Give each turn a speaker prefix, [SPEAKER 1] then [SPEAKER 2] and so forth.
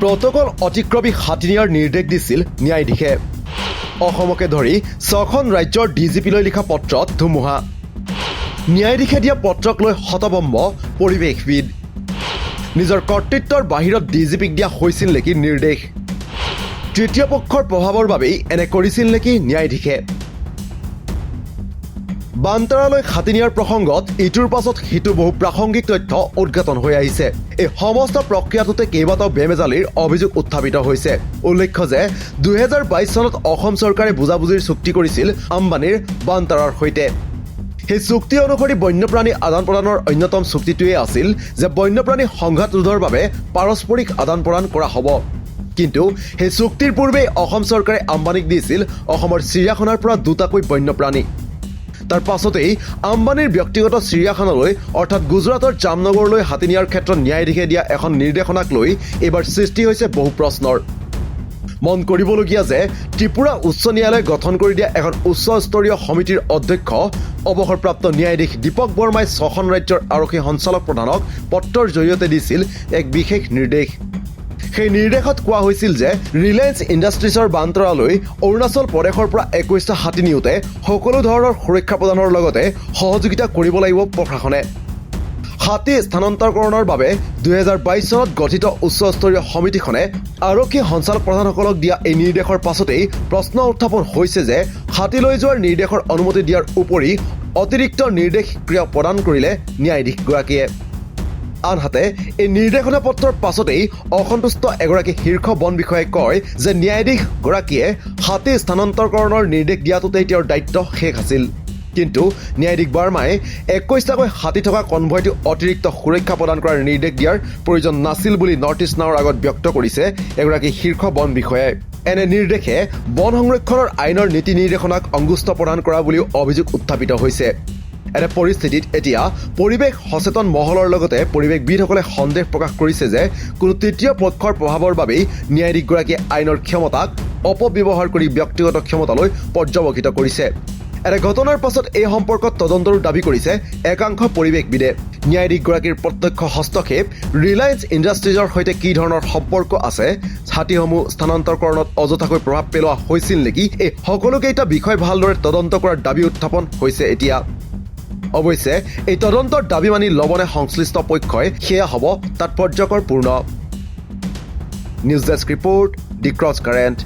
[SPEAKER 1] Protocol অতিক্ৰমী হাতী নিয়াৰ নিৰ্দেশ দিছিল ন্যায়াধীশে। অসমকে ধৰি 6খন ৰাজ্যৰ ডিজিপিলৈ লিখা পত্ৰত ধুমুহা। ন্যায়াধীশে দিয়া পত্ৰক লৈ হতভম্ব পৰিৱেশবিদ। নিজৰ কৰ্তৃত্বৰ বাহিৰত ডিজিপিক দিয়া হৈছিল নেকি নিৰ্দেশ? তৃতীয় পক্ষৰ প্ৰভাৱৰ বাবেই এনে কৰিছিল নেকি ন্যায়াধীশে? বানতাৰালৈ হাতী নিয়াৰ প্ৰসংগত ইটোৰ পাছত সিটো বহু প্ৰাসংগিক তথ্য উদ্ঘাটন হৈ আহিছে। এই সমস্ত প্ৰক্ৰিয়াটোতে কেইবাটাও বেমেজালিৰ অভিযোগ উত্থাপিত হৈছে। উল্লেখ্য যে 2022 চনত অসম চৰকাৰে বুজাবুজিৰ চুক্তি কৰিছিল আম্বানীৰ বানতাৰাৰ সৈতে। সেই চুক্তি অনুসৰি বন্যপ্ৰাণী আদান প্ৰদানৰ অন্যতম চুক্তিটোৱেই আছিল যে বন্যপ্ৰাণী সংঘাত ৰোধৰ বাবে পাৰস্পৰিক আদান প্ৰদান কৰা হ'ব। কিন্তু সেই চুক্তিৰ পূৰ্বেই অসম চৰকাৰে আম্বানীক দিছিল অসমৰ চিৰিয়াখানাৰ পৰা দুটাকৈ বন্যপ্ৰাণী। তাৰ পাছতেই আম্বানীৰ ব্যক্তিগত চিৰিয়াখানালৈ অৰ্থাৎ গুজৰাটৰ জামনগৰলৈ হাতী নিয়াৰ ক্ষেত্ৰত ন্যায়াধীশে দিয়া এখন নিৰ্দেশনাক লৈ এইবাৰ সৃষ্টি হৈছে বহু প্ৰশ্নৰ। মন কৰিবলগীয়া যে ত্ৰিপুৰা উচ্চ ন্যায়ালয়ে গঠন কৰি দিয়া এখন উচ্চস্তৰীয় সমিতিৰ অধ্যক্ষ অৱসৰপ্ৰাপ্ত ন্যায়াধীশ দীপক বৰ্মাই 6খন ৰাজ্যৰ আৰক্ষী সঞ্চালক প্ৰধানক পত্ৰৰ জৰিয়তে দিছিল এক বিশেষ নিৰ্দেশ। সেই নিৰ্দেশত কোৱা হৈছিল যে ৰিলায়েন্স ইণ্ডাষ্ট্ৰিজৰ বানতাৰালৈ অৰুণাচল প্ৰদেশৰ পৰা 21টা হাতী নিওঁতে সকলো ধৰণৰ সুৰক্ষা প্ৰদানৰ লগতে সহযোগিতা কৰিব লাগিব প্ৰশাসনে। হাতী স্থানান্তৰকৰণৰ বাবে 2022 চনত গঠিত উচ্চস্তৰীয় সমিতিখনে আৰক্ষী সঞ্চালক প্ৰধানসকলক দিয়া এই নিৰ্দেশৰ পাছতেই প্ৰশ্ন উত্থাপন হৈছে যে হাতী লৈ যোৱাৰ নিৰ্দেশৰ অনুমতি দিয়াৰ উপৰি অতিৰিক্ত নিৰ্দেশ ক্ৰিয়া প্ৰদান কৰিলে ন্যায়াধীশগৰাকীয়ে। আনহাতে এই নিৰ্দেশনা পত্ৰৰ পাছতেই অসন্তুষ্ট এগৰাকী শীৰ্ষ বন বিষয়াই কয় যে ন্যায়াধীশগৰাকীয়ে হাতী স্থানান্তৰকৰণৰ নিৰ্দেশ দিয়াটোতেই তেওঁৰ দায়িত্ব শেষ আছিল। কিন্তু ন্যায়াধীশ বাৰ্মাই 21টাকৈ হাতী থকা কনভয়টো অতিৰিক্ত সুৰক্ষা প্ৰদান কৰাৰ নিৰ্দেশ দিয়াৰ প্ৰয়োজন নাছিল বুলি নৰ্থ ইষ্ট নাওৰ আগত ব্যক্ত কৰিছে এগৰাকী শীৰ্ষ বন বিষয়াই। এনে নিৰ্দেশে বন সংৰক্ষণৰ আইনৰ নীতি নিৰ্দেশনাক অংগুষ্ট প্ৰদান কৰা বুলিও অভিযোগ উত্থাপিত হৈছে। এনে পৰিস্থিতিত এতিয়া পৰিৱেশ সচেতন মহলৰ লগতে পৰিৱেশবিদসকলে সন্দেহ প্ৰকাশ কৰিছে যে কোনো তৃতীয় পক্ষৰ প্ৰভাৱৰ বাবেই ন্যায়াধীশগৰাকীয়ে আইনৰ ক্ষমতাক অপব্যৱহাৰ কৰি ব্যক্তিগত ক্ষমতালৈ পৰ্যবসিত কৰিছে। এনে ঘটনাৰ পাছত এই সম্পৰ্কত তদন্তৰো দাবী কৰিছে একাংশ পৰিৱেশবিদে। ন্যায়াধীশগৰাকীৰ প্ৰত্যক্ষ হস্তক্ষেপ ৰিলায়েন্স ইণ্ডাষ্ট্ৰিজৰ সৈতে কি ধৰণৰ সম্পৰ্ক আছে, হাতীসমূহ স্থানান্তৰকৰণত অযথাকৈ প্ৰভাৱ পেলোৱা হৈছিল নেকি, এই সকলোকেইটা বিষয় ভালদৰে তদন্ত কৰাৰ দাবী উত্থাপন হৈছে এতিয়া। অৱশ্যে এই তদন্তৰ দাবী মানি ল'বনে সংশ্লিষ্ট পক্ষই, সেয়া হ'ব তাৎপৰ্যকৰ পূৰ্ণ। নিউজ ডেস্ক ৰিপৰ্ট, দি ক্ৰছ কাৰেণ্ট।